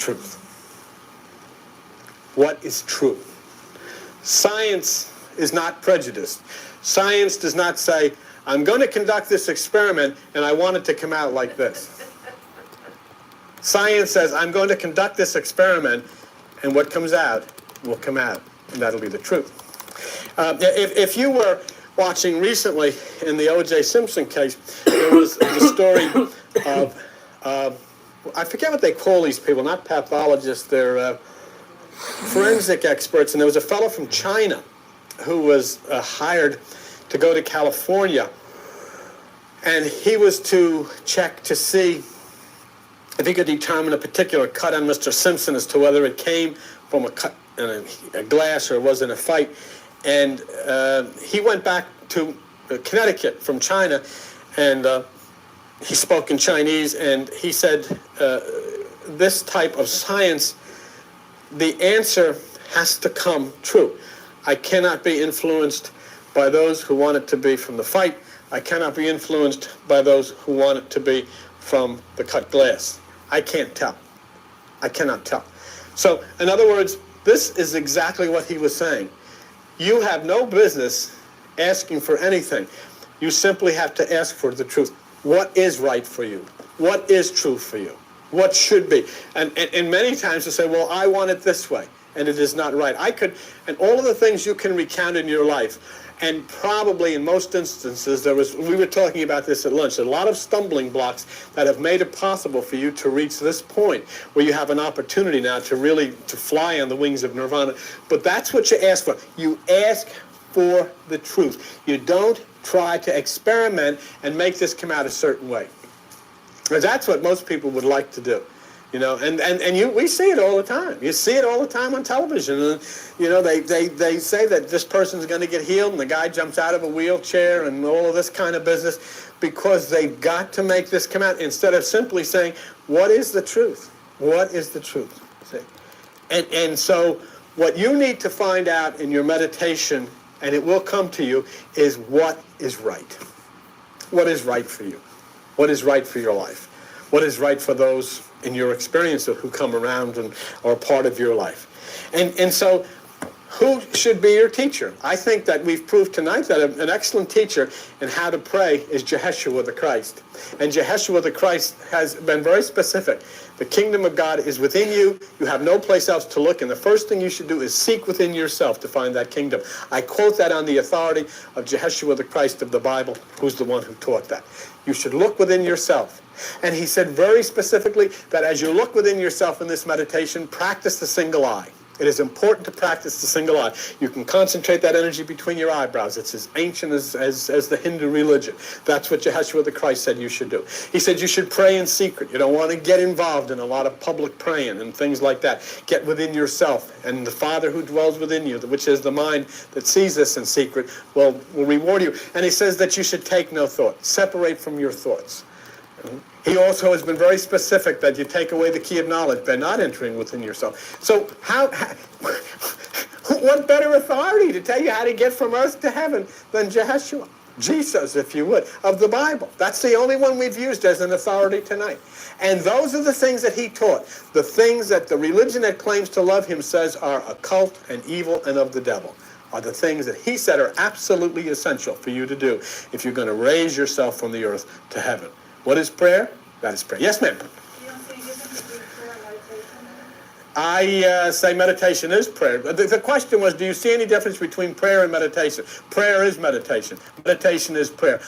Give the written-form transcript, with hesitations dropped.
truth? What is truth? Science is not prejudiced. Science does not say, I'm going to conduct this experiment and I want it to come out like this. Science says, I'm going to conduct this experiment and what comes out will come out, and that'll be the truth. If you were watching recently in the O.J. Simpson case, there was the story of, I forget what they call these people, not pathologists, they're forensic experts, and there was a fellow from China who was hired to go to California, and he was to check to see if he could determine a particular cut on Mr. Simpson as to whether it came from a cut in a glass or it was in a fight. And he went back to Connecticut from China, and he spoke in Chinese, and he said, this type of science, the answer has to come true. I cannot be influenced by those who want it to be from the fight. I cannot be influenced by those who want it to be from the cut glass. I can't tell. I cannot tell. So, in other words, this is exactly what he was saying. You have no business asking for anything. You simply have to ask for the truth. What is right for you? What is true for you? What should be? And many times you say, well, I want it this way, and it is not right. And all of the things you can recount in your life, and probably in most instances, we were talking about this at lunch, a lot of stumbling blocks that have made it possible for you to reach this point where you have an opportunity now to really fly on the wings of nirvana. But that's what you ask for. You ask for the truth. You don't try to experiment and make this come out a certain way. Because that's what most people would like to do. You know, we see it all the time. You see it all the time on television. And, you know, they say that this person's going to get healed and the guy jumps out of a wheelchair and all of this kind of business because they've got to make this come out instead of simply saying, what is the truth? What is the truth? See? And so what you need to find out in your meditation, and it will come to you, is what is right. What is right for you? What is right for your life? What is right for those in your experience who come around and are part of your life? And so who should be your teacher? I think that we've proved tonight that an excellent teacher in how to pray is Jehoshua the Christ. And Jehoshua the Christ has been very specific. The kingdom of God is within you. You have no place else to look. And the first thing you should do is seek within yourself to find that kingdom. I quote that on the authority of Jehoshua the Christ of the Bible, who's the one who taught that. You should look within yourself. And he said very specifically that as you look within yourself in this meditation, practice the single eye. It is important to practice the single eye. You can concentrate that energy between your eyebrows. It's as ancient as the Hindu religion. That's what Jehoshua the Christ said you should do. He said you should pray in secret. You don't want to get involved in a lot of public praying and things like that. Get within yourself. And the Father who dwells within you, which is the mind that sees this in secret, will reward you. And he says that you should take no thought. Separate from your thoughts. He also has been very specific that you take away the key of knowledge by not entering within yourself. So what better authority to tell you how to get from earth to heaven than Jehoshua? Jesus, if you would, of the Bible. That's the only one we've used as an authority tonight. And those are the things that he taught. The things that the religion that claims to love him says are occult and evil and of the devil are the things that he said are absolutely essential for you to do if you're going to raise yourself from the earth to heaven. What is prayer? That is prayer. Yes, ma'am? You don't see any difference between prayer and meditation? I say meditation is prayer. The question was, do you see any difference between prayer and meditation? Prayer is meditation. Meditation is prayer.